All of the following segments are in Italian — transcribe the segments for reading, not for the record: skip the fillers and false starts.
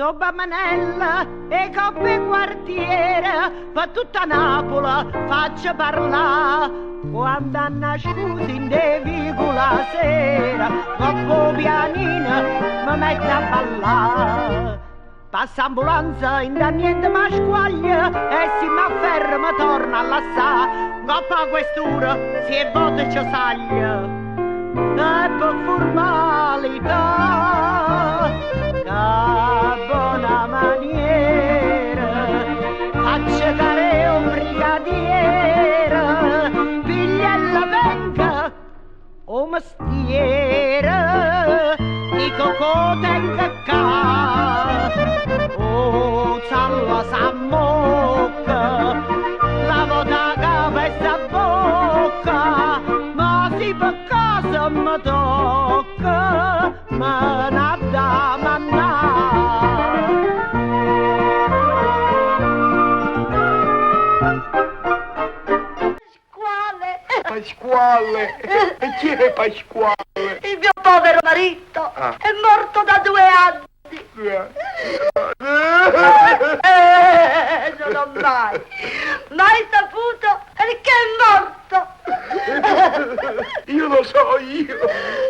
Sopra Manella e coppe quartiere, per tutta Napoli faccio parlare. Quando hanno scusi in devicola sera, coppo pianino mi metto a ballare. Passa ambulanza, in da niente mi squaglia, e se mi afferra mi torna a lassare. Coppa a quest'ora, si è voto e ci saglia. E per formalità, che buona maniera, faccia care un brigadiere, pigliella venga o mestiere, dico che tenga ca, o salva s'ammocca, lavo da capo e sta bocca, ma si per casa mi tocca, ma nada manna. Pasquale? E chi è Pasquale? Il mio povero marito è morto da 2 anni. Non ho mai saputo perché è morto. Io lo so, io.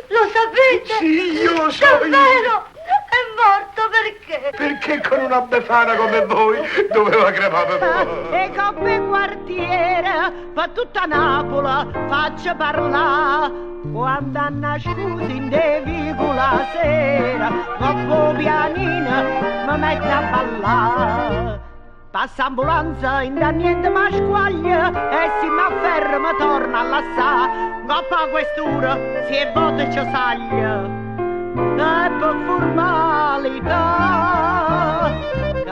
Lo sapete? Sì, io lo so. Davvero? È morto perché? Perché con una befana come voi doveva crepare poi? E coppe quartiere, per tutta Napoli faccio parlare. Quando hanno scusi in devicola sera, coppo pianino mi metto a ballare. Passa ambulanza, in da niente mi squaglia, e se mi afferra mi torna a lassare. Coppa a quest'ora, si è voto e ci saglia. E per formalità, che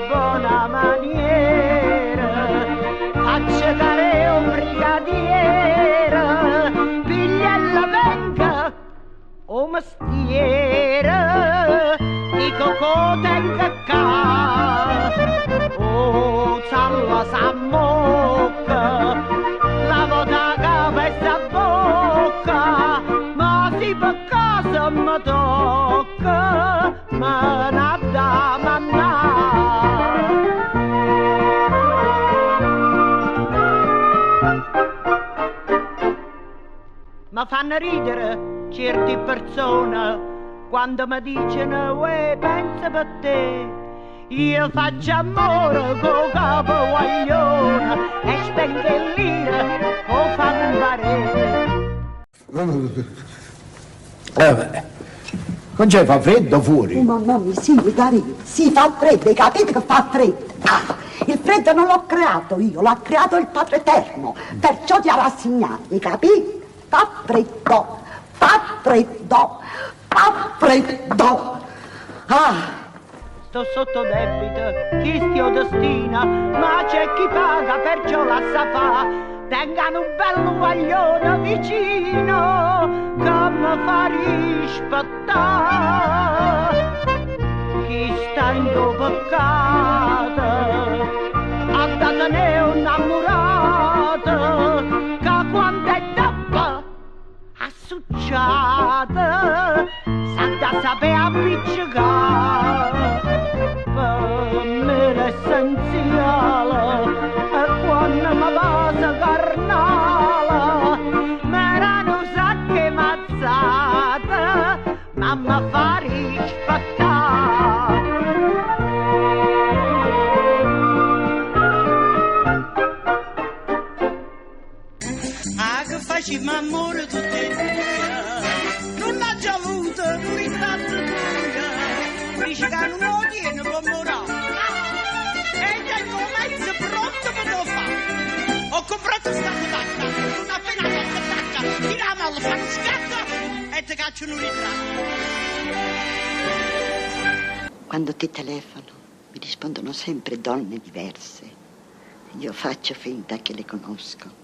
buona maniera, faccia care un brigadiere, pigliella venga o mestiere, dico che tenga ca, o salva s'ammocca, lavo da capo e sta bocca, ma si per casa mi tocca, ma nada manna. Mi fanno ridere certe persone quando mi dicono uè pensa per te. Io faccio amore con capo guaglione e spengo il lire o fanno parere. Vabbè, non c'è, fa freddo fuori? Mamma mia, sì, Dario, sì, fa freddo, hai capito che fa freddo? Ah, il freddo non l'ho creato io, l'ha creato il Padre Eterno, perciò ti ha rassegnato, hai capito? Fa freddo, fa freddo, fa freddo. Ah! Sto sotto debito, chi stio destina, ma c'è chi paga, perciò lascia fa. Tengano un bello guaglione vicino, che mi fa rispettare. Chi sta in tuo peccato, ha dato ne un innamorato, che quando è tappa, associata, sa da sapere appiccicare. Per me l'essenziale è quando mi passa carnale, m'erano sacche mazzate, ma mi fa rispettare. Ah, che facciamo amore tutte e due, non ha già avuto tu in tazza tua, dici che non lo tiene per morale, e tengo mezzo pronto per lo fare. Ho comprato sta cotacca, non appena la cotacca, tiriamo al fanno scatto e ti cacciano un ritratto. Quando ti telefono mi rispondono sempre donne diverse. Io faccio finta che le conosco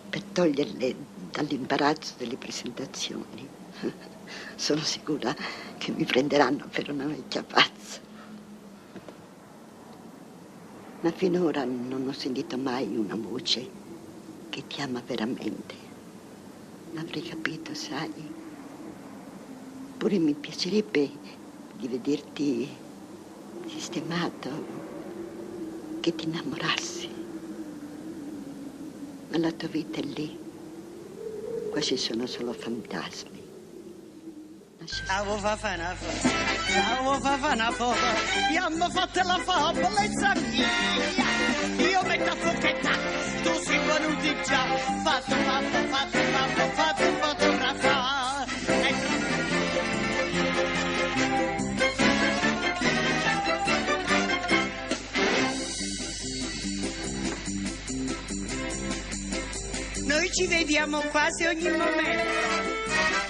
per toglierle dall'imbarazzo delle presentazioni. Sono sicura che mi prenderanno per una vecchia pazza. Ma finora non ho sentito mai una voce che ti ama veramente. L'avrei capito, sai? Pure mi piacerebbe di vederti sistemato che ti innamorassi. Ma la tua vita è lì. Qua ci sono solo fantasmi. Ciao Fafana, ciao Fafana, io mi fatto la favolezza mia. Io metto a fuochetta, tu sei venuti già. Fatto fotografare. Noi ci vediamo quasi ogni momento.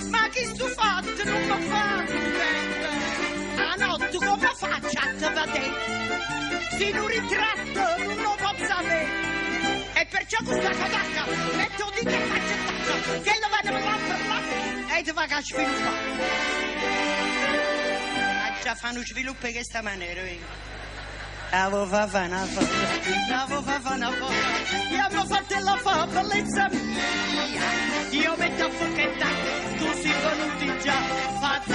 Ma che sto fatto? Non mi fa a notte come faccio a te vedere? Se in un ritratto non lo posso sapere. E perciò questa codacca metto di che faccio tacca, che lo vedo là per là e ti va a sviluppare. Ma già fanno sviluppo in questa maniera, Ciao Fafana, ciao Fafana, io mi fatto la favolezza mia. Io metto a fuochetta, tu sei venuti già. Fate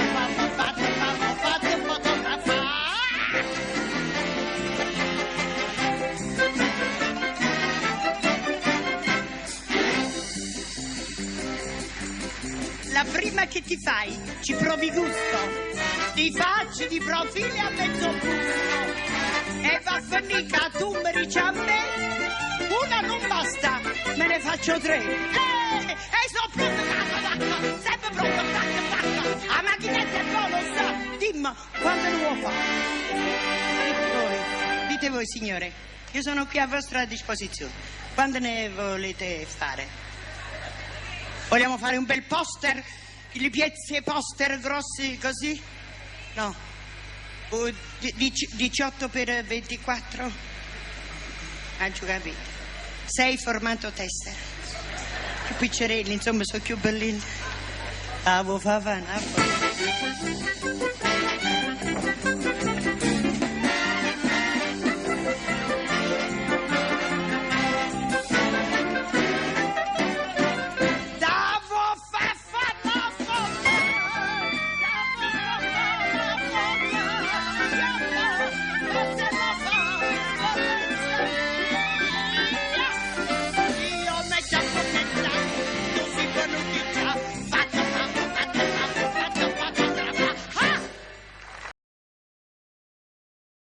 fotografare. La prima che ti fai, ci provi gusto. Ti faccio di profili a mezzo busto. E va a finire che tu mi dici a me, una non basta, me ne faccio 3. E sono pronta, sempre pronta, tacca. La macchinetta è buona, dimmi, quando lo vuoi fare? Dite voi, signore, io sono qui a vostra disposizione. Quando ne volete fare? Vogliamo fare un bel poster? Le piezze poster grossi così? No. 18 per 24? Ah, giù capito. 6 formato tessera. Più piccerelli, insomma, sono più bellini. Avo Fafana.